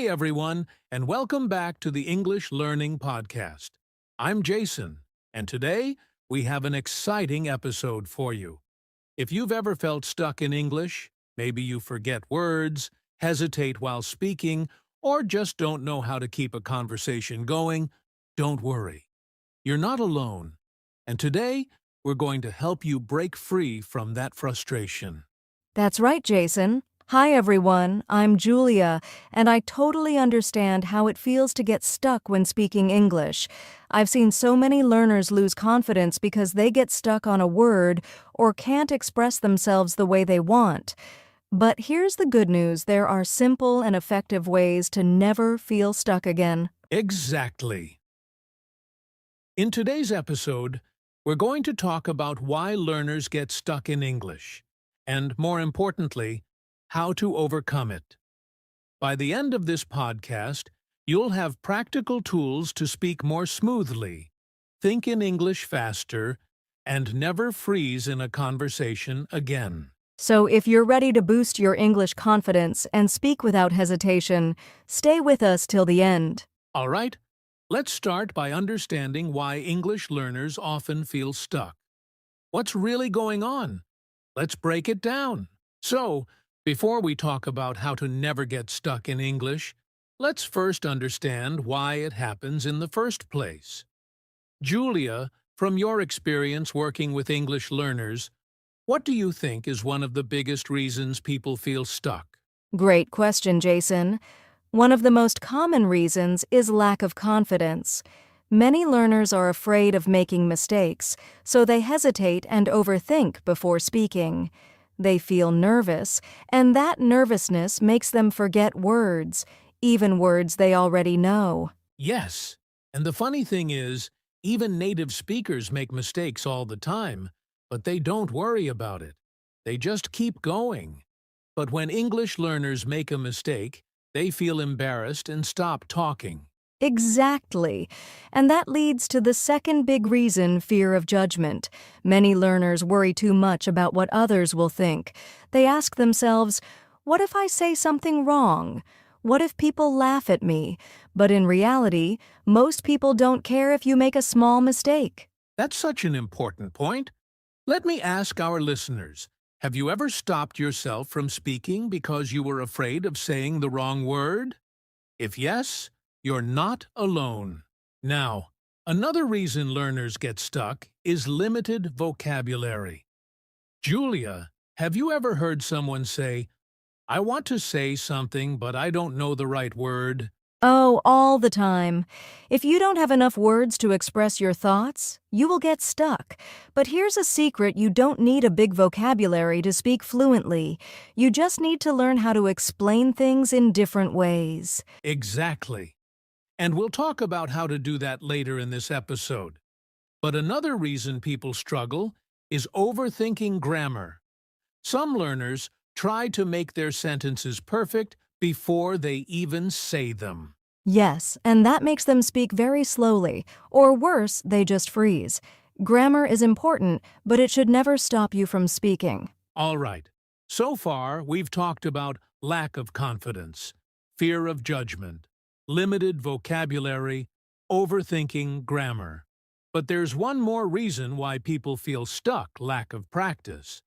Hey everyone, and welcome back to the English Learning Podcast. I'm Jason, and today we have an exciting episode for you. If you've ever felt stuck in English, maybe you forget words, hesitate while speaking, or just don't know how to keep a conversation going, don't worry. You're not alone. And today, we're going to help you break free from that frustration. That's right, Jason. Hi, everyone. I'm Julia, and I totally understand how it feels to get stuck when speaking English. I've seen so many learners lose confidence because they get stuck on a word or can't express themselves the way they want. But here's the good news. There are simple and effective ways to never feel stuck again. Exactly. In today's episode, we're going to talk about why learners get stuck in English, and more importantly, how to overcome it. By the end of this podcast, you'll have practical tools to speak more smoothly, think in English faster, and never freeze in a conversation again. So if you're ready to boost your English confidence and speak without hesitation, stay with us till the end. All right, let's start by understanding why English learners often feel stuck. What's really going on? Let's break it down. So, before we talk about how to never get stuck in English, let's first understand why it happens in the first place. Julia, from your experience working with English learners, what do you think is one of the biggest reasons people feel stuck? Great question, Jason. One of the most common reasons is lack of confidence. Many learners are afraid of making mistakes, so they hesitate and overthink before speaking. They feel nervous, and that nervousness makes them forget words, even words they already know. Yes, and the funny thing is, even native speakers make mistakes all the time, but they don't worry about it. They just keep going. But when English learners make a mistake, they feel embarrassed and stop talking. Exactly. And that leads to the second big reason, fear of judgment. Many learners worry too much about what others will think. They ask themselves, what if I say something wrong? What if people laugh at me? But in reality, most people don't care if you make a small mistake. That's such an important point. Let me ask our listeners, have you ever stopped yourself from speaking because you were afraid of saying the wrong word? If yes, you're not alone. Now, another reason learners get stuck is limited vocabulary. Julia, have you ever heard someone say, I want to say something, but I don't know the right word? Oh, all the time. If you don't have enough words to express your thoughts, you will get stuck. But here's a secret: you don't need a big vocabulary to speak fluently. You just need to learn how to explain things in different ways. Exactly. And we'll talk about how to do that later in this episode. But another reason people struggle is overthinking grammar. Some learners try to make their sentences perfect before they even say them. Yes, and that makes them speak very slowly, or worse, they just freeze. Grammar is important, but it should never stop you from speaking. All right, so far we've talked about lack of confidence, fear of judgment, limited vocabulary, overthinking grammar. But there's one more reason why people feel stuck: lack of practice.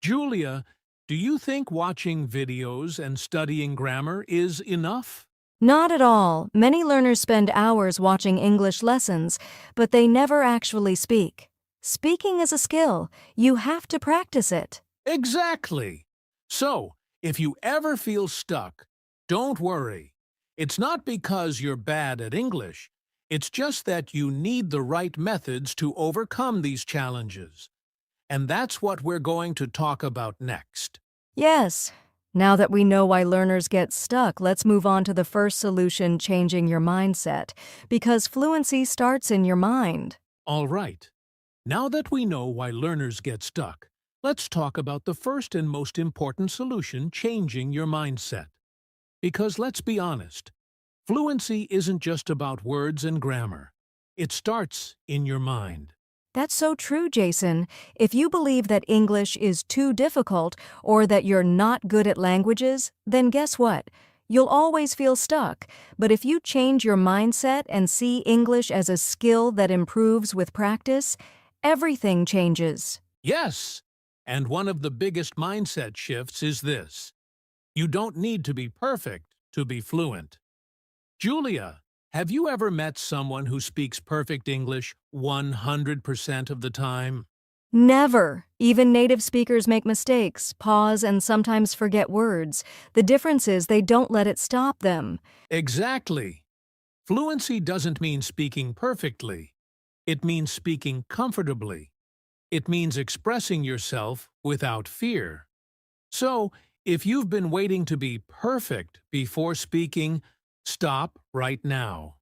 Julia, do you think watching videos and studying grammar is enough? Not at all. Many learners spend hours watching English lessons, but they never actually speak. Speaking is a skill. You have to practice it. Exactly. So, if you ever feel stuck, don't worry. It's not because you're bad at English. It's just that you need the right methods to overcome these challenges. And that's what we're going to talk about next. Yes. Now that we know why learners get stuck, let's move on to the first solution: changing your mindset. Because fluency starts in your mind. All right. Now that we know why learners get stuck, let's talk about the first and most important solution: changing your mindset. Because let's be honest, fluency isn't just about words and grammar. It starts in your mind. That's so true, Jason. If you believe that English is too difficult or that you're not good at languages, then guess what? you'll always feel stuck. But if you change your mindset and see English as a skill that improves with practice, everything changes. Yes, and one of the biggest mindset shifts is this. You don't need to be perfect to be fluent. Julia, have you ever met someone who speaks perfect English 100% of the time? Never. Even native speakers make mistakes, pause, and sometimes forget words. The difference is they don't let it stop them. Exactly. Fluency doesn't mean speaking perfectly. It means speaking comfortably. It means expressing yourself without fear. So, if you've been waiting to be perfect before speaking, stop right now.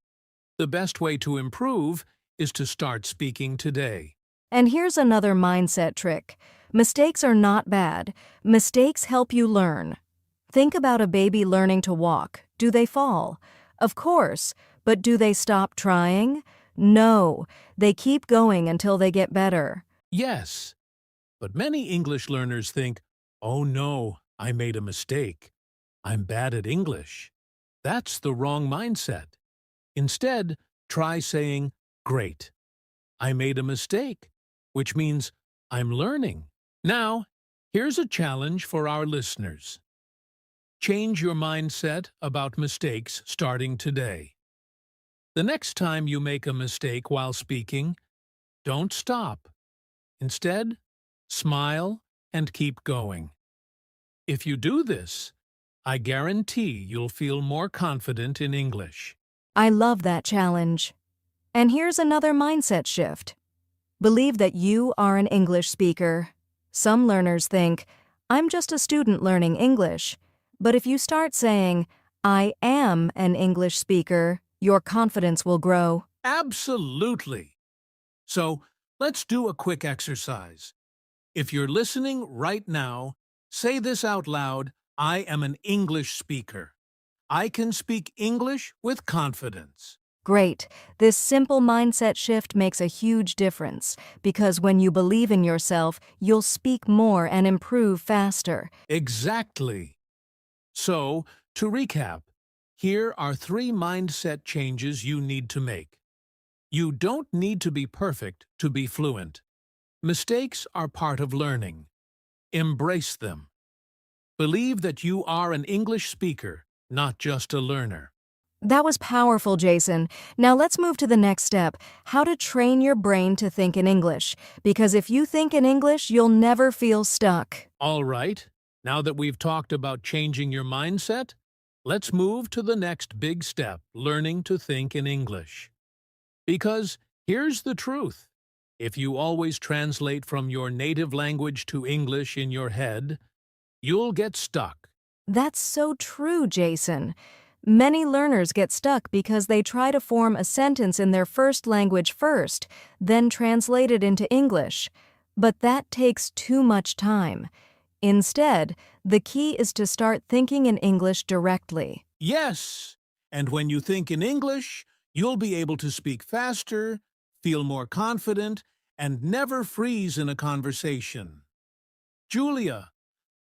The best way to improve is to start speaking today. And here's another mindset trick. Mistakes are not bad. Mistakes help you learn. Think about a baby learning to walk. Do they fall? Of course. But do they stop trying? No. They keep going until they get better. Yes, but many English learners think, oh no, I made a mistake. I'm bad at English. That's the wrong mindset. Instead, try saying, great. I made a mistake, which means I'm learning. Now, here's a challenge for our listeners. Change your mindset about mistakes starting today. The next time you make a mistake while speaking, don't stop. Instead, smile and keep going. If you do this, I guarantee you'll feel more confident in English. I love that challenge. And here's another mindset shift. Believe that you are an English speaker. Some learners think, I'm just a student learning English. But if you start saying, I am an English speaker, your confidence will grow. Absolutely. So, let's do a quick exercise. If you're listening right now, say this out loud, I am an English speaker. I can speak English with confidence. Great. This simple mindset shift makes a huge difference because when you believe in yourself, you'll speak more and improve faster. Exactly. So, to recap, here are 3 mindset changes you need to make. You don't need to be perfect to be fluent. Mistakes are part of learning. Embrace them. Believe that you are an English speaker, not just a learner. That was powerful, Jason. Now let's move to the next step, how to train your brain to think in English. Because if you think in English, you'll never feel stuck. All right, now that we've talked about changing your mindset, let's move to the next big step, learning to think in English. Because here's the truth. If you always translate from your native language to English in your head, you'll get stuck. That's so true, Jason. Many learners get stuck because they try to form a sentence in their first language first, then translate it into English. But that takes too much time. Instead, the key is to start thinking in English directly. Yes, and when you think in English, you'll be able to speak faster, feel more confident, and never freeze in a conversation. Julia,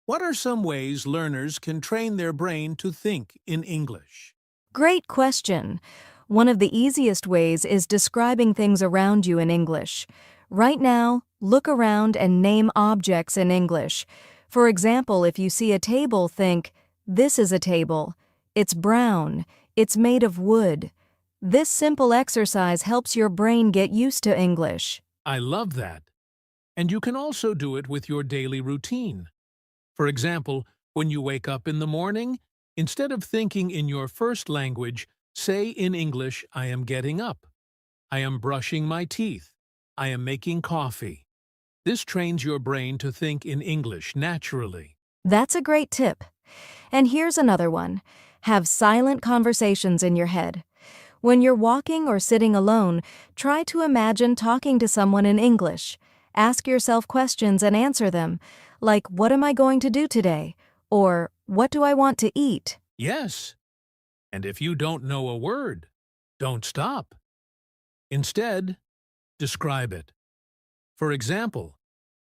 what are some ways learners can train their brain to think in English? Great question. One of the easiest ways is describing things around you in English. Right now, look around and name objects in English. For example, if you see a table, think, this is a table. It's brown. It's made of wood. This simple exercise helps your brain get used to English. I love that. And you can also do it with your daily routine. For example, when you wake up in the morning, instead of thinking in your first language, say in English, I am getting up. I am brushing my teeth. I am making coffee. This trains your brain to think in English naturally. That's a great tip. And here's another one. Have silent conversations in your head. When you're walking or sitting alone, try to imagine talking to someone in English. Ask yourself questions and answer them, like, what am I going to do today? Or, what do I want to eat? Yes, and if you don't know a word, don't stop. Instead, describe it. For example,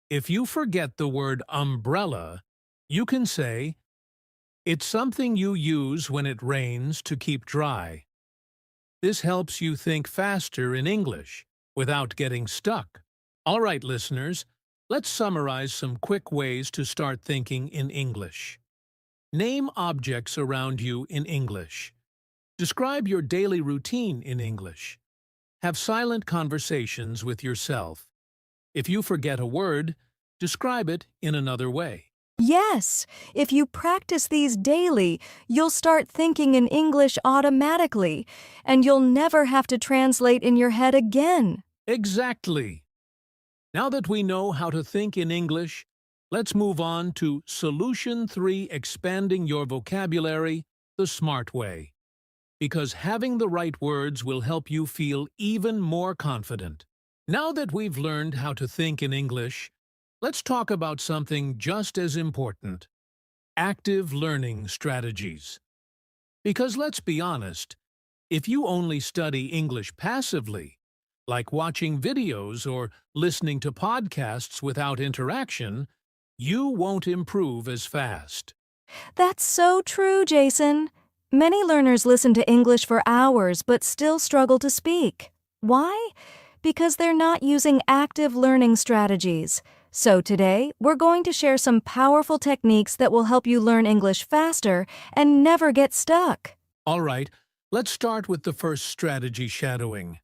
if you forget the word umbrella, you can say, It's something you use when it rains to keep dry. This helps you think faster in English without getting stuck. All right, listeners, let's summarize some quick ways to start thinking in English. Name objects around you in English. Describe your daily routine in English. Have silent conversations with yourself. If you forget a word, describe it in another way. Yes, if you practice these daily, you'll start thinking in English automatically, and you'll never have to translate in your head again. Exactly. Now that we know how to think in English, let's move on to Solution 3: Expanding Your Vocabulary the Smart Way. Because having the right words will help you feel even more confident. Now that we've learned how to think in English, let's talk about something just as important: active learning strategies. Because let's be honest, if you only study English passively, like watching videos or listening to podcasts without interaction, you won't improve as fast. That's so true, Jason. Many learners listen to English for hours but still struggle to speak. Why? Because they're not using active learning strategies. So today, we're going to share some powerful techniques that will help you learn English faster and never get stuck. All right, let's start with the first strategy: shadowing.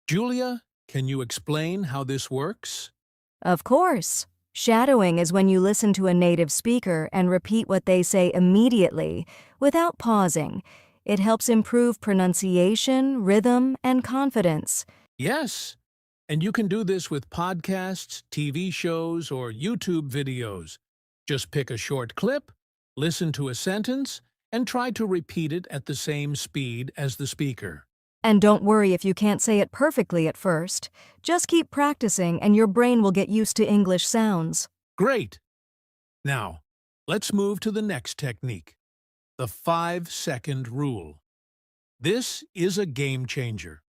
Julia, can you explain how this works? Of course. Shadowing is when you listen to a native speaker and repeat what they say immediately, without pausing. It helps improve pronunciation, rhythm, and confidence. Yes, and you can do this with podcasts, TV shows, or YouTube videos. Just pick a short clip, listen to a sentence, and try to repeat it at the same speed as the speaker. And don't worry if you can't say it perfectly at first. Just keep practicing and your brain will get used to English sounds. Great! Now, let's move to the next technique: the 5-second rule. This is a game changer.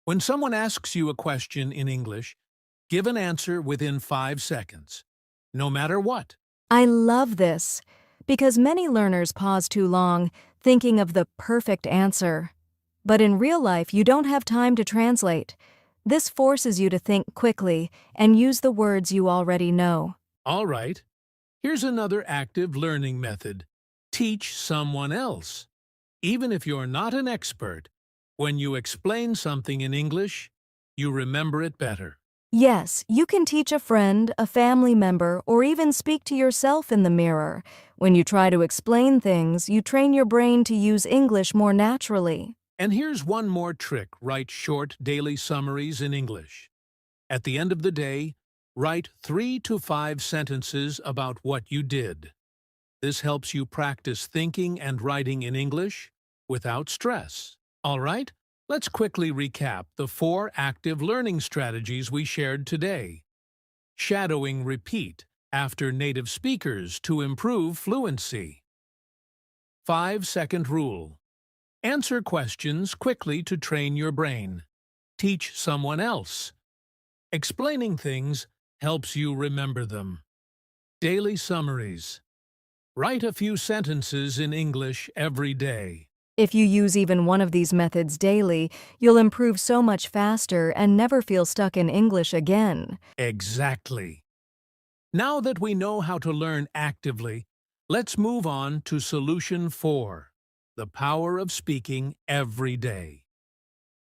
When someone asks you a question in English, give an answer within 5 seconds, no matter what. I love this because many learners pause too long, thinking of the perfect answer. But in real life, you don't have time to translate. This forces you to think quickly and use the words you already know. All right, here's another active learning method: teach someone else. Even if you're not an expert, when you explain something in English, you remember it better. Yes, you can teach a friend, a family member, or even speak to yourself in the mirror. When you try to explain things, you train your brain to use English more naturally. And here's one more trick: write short daily summaries in English. At the end of the day, write 3 to 5 sentences about what you did. This helps you practice thinking and writing in English without stress. All right, let's quickly recap the 4 active learning strategies we shared today. Shadowing repeat after native speakers to improve fluency. 5-second rule: answer questions quickly to train your brain. Teach someone else. Explaining things helps you remember them. Daily summaries: write a few sentences in English every day. If you use even one of these methods daily, you'll improve so much faster and never feel stuck in English again. Exactly. Now that we know how to learn actively, let's move on to Solution 4: the power of speaking every day.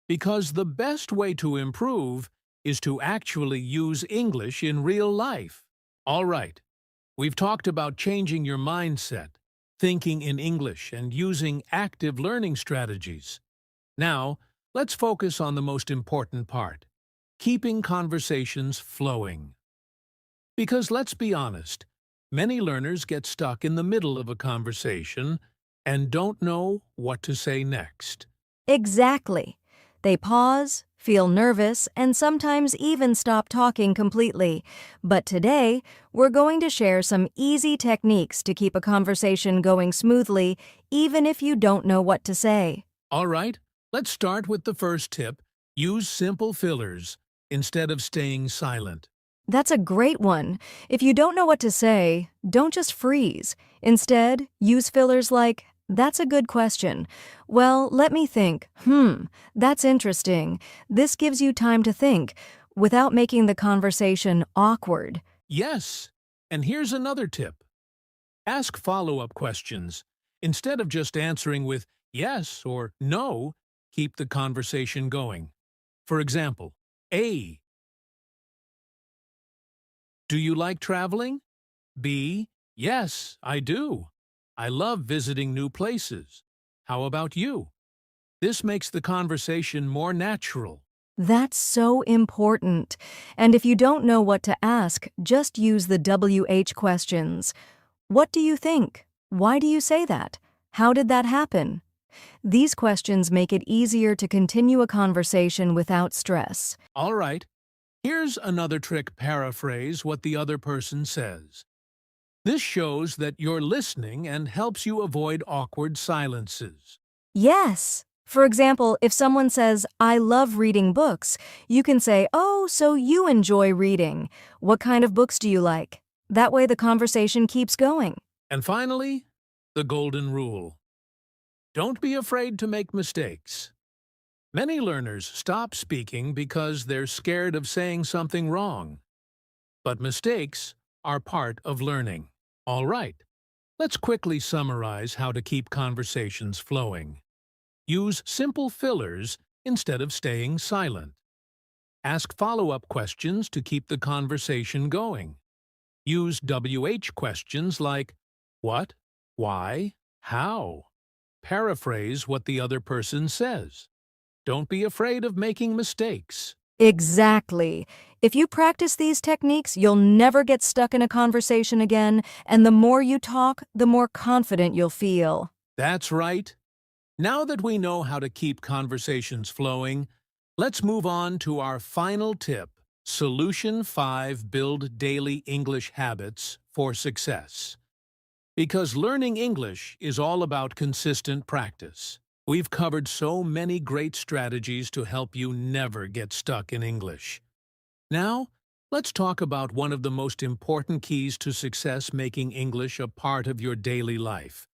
Because the best way to improve is to actually use English in real life. All right, we've talked about changing your mindset, thinking in English, and using active learning strategies. Now, let's focus on the most important part: keeping conversations flowing. Because let's be honest, many learners get stuck in the middle of a conversation and don't know what to say next. Exactly. They pause, feel nervous, and sometimes even stop talking completely. But today, we're going to share some easy techniques to keep a conversation going smoothly, even if you don't know what to say. All right, let's start with the first tip: use simple fillers instead of staying silent. That's a great one. If you don't know what to say, don't just freeze. Instead, use fillers like, "That's a good question. Well, let me think. That's interesting." This gives you time to think without making the conversation awkward. Yes. And here's another tip. Ask follow-up questions. Instead of just answering with yes or no, keep the conversation going. For example, A. Do you like traveling? B. Yes, I do. I love visiting new places. How about you? This makes the conversation more natural. That's so important. And if you don't know what to ask, just use the WH questions. What do you think? Why do you say that? How did that happen? These questions make it easier to continue a conversation without stress. All right, here's another trick. Paraphrase what the other person says. This shows that you're listening and helps you avoid awkward silences. Yes. For example, if someone says, "I love reading books," you can say, "Oh, so you enjoy reading. What kind of books do you like?" That way the conversation keeps going. And finally, the golden rule. Don't be afraid to make mistakes. Many learners stop speaking because they're scared of saying something wrong. But mistakes are part of learning. All right, let's quickly summarize how to keep conversations flowing. Use simple fillers instead of staying silent. Ask follow-up questions to keep the conversation going. Use WH questions like what, why, how. Paraphrase what the other person says. Don't be afraid of making mistakes. Exactly. If you practice these techniques, you'll never get stuck in a conversation again, and the more you talk, the more confident you'll feel. That's right. Now that we know how to keep conversations flowing, let's move on to our final tip. Solution 5: Build daily English habits for success. Because learning English is all about consistent practice. We've covered so many great strategies to help you never get stuck in English. Now, let's talk about one of the most important keys to success: making English a part of your daily life.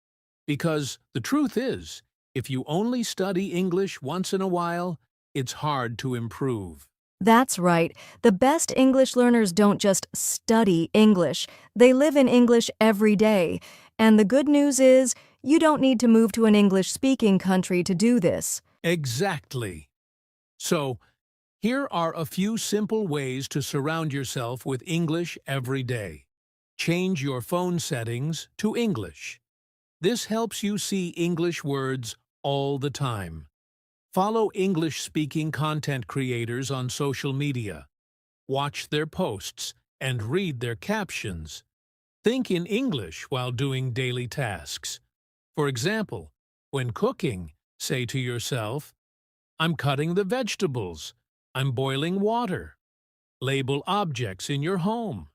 Because the truth is, if you only study English once in a while, it's hard to improve. That's right. The best English learners don't just study English. They live in English every day. And the good news is, you don't need to move to an English-speaking country to do this. Exactly. So, here are a few simple ways to surround yourself with English every day. Change your phone settings to English. This helps you see English words all the time. Follow English-speaking content creators on social media. Watch their posts and read their captions. Think in English while doing daily tasks. For example, when cooking, say to yourself, "I'm cutting the vegetables. I'm boiling water." Label objects in your home.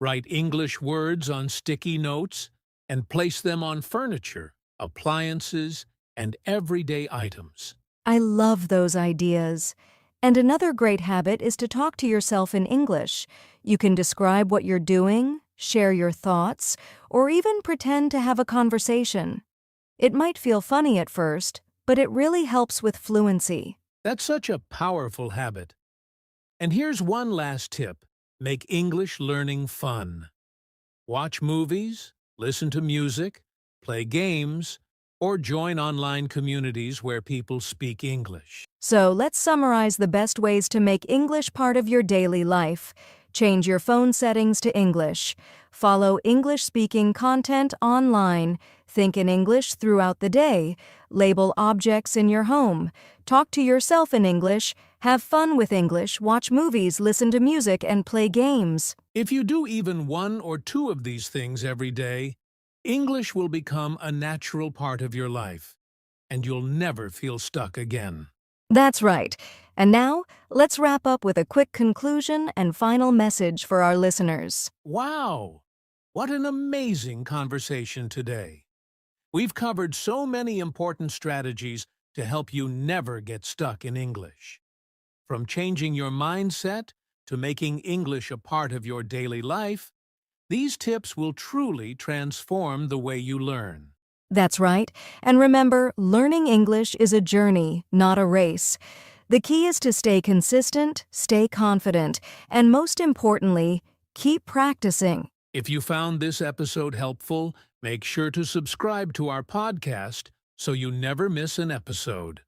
Write English words on sticky notes and place them on furniture, appliances, and everyday items. I love those ideas. And another great habit is to talk to yourself in English. You can describe what you're doing, share your thoughts, or even pretend to have a conversation. It might feel funny at first, but it really helps with fluency. That's such a powerful habit. And here's one last tip: make English learning fun. Watch movies, listen to music, play games, or join online communities where people speak English. So let's summarize the best ways to make English part of your daily life. Change your phone settings to English. Follow English-speaking content online. Think in English throughout the day. Label objects in your home. Talk to yourself in English. Have fun with English. Watch movies, listen to music, and play games. If you do even one or two of these things every day, English will become a natural part of your life, and you'll never feel stuck again. That's right. And now, let's wrap up with a quick conclusion and final message for our listeners. Wow! What an amazing conversation today. We've covered so many important strategies to help you never get stuck in English. From changing your mindset to making English a part of your daily life, These tips will truly transform the way you learn. That's right. And remember, learning English is a journey, not a race. The key is to stay consistent, stay confident, and most importantly, keep practicing. If you found this episode helpful, make sure to subscribe to our podcast so you never miss an episode.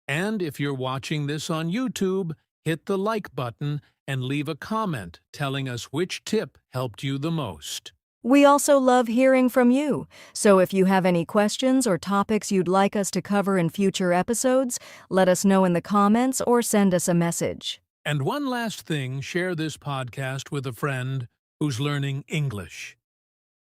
And if you're watching this on YouTube, hit the like button and leave a comment telling us which tip helped you the most. We also love hearing from you, so if you have any questions or topics you'd like us to cover in future episodes, let us know in the comments or send us a message. And one last thing, share this podcast with a friend who's learning English.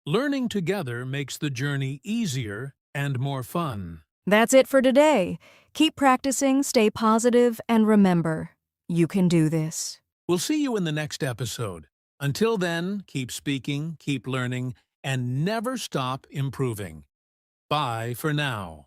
Learning together makes the journey easier and more fun. That's it for today. Keep practicing, stay positive, and remember, you can do this. We'll see you in the next episode. Until then, keep speaking, keep learning, and never stop improving. Bye for now.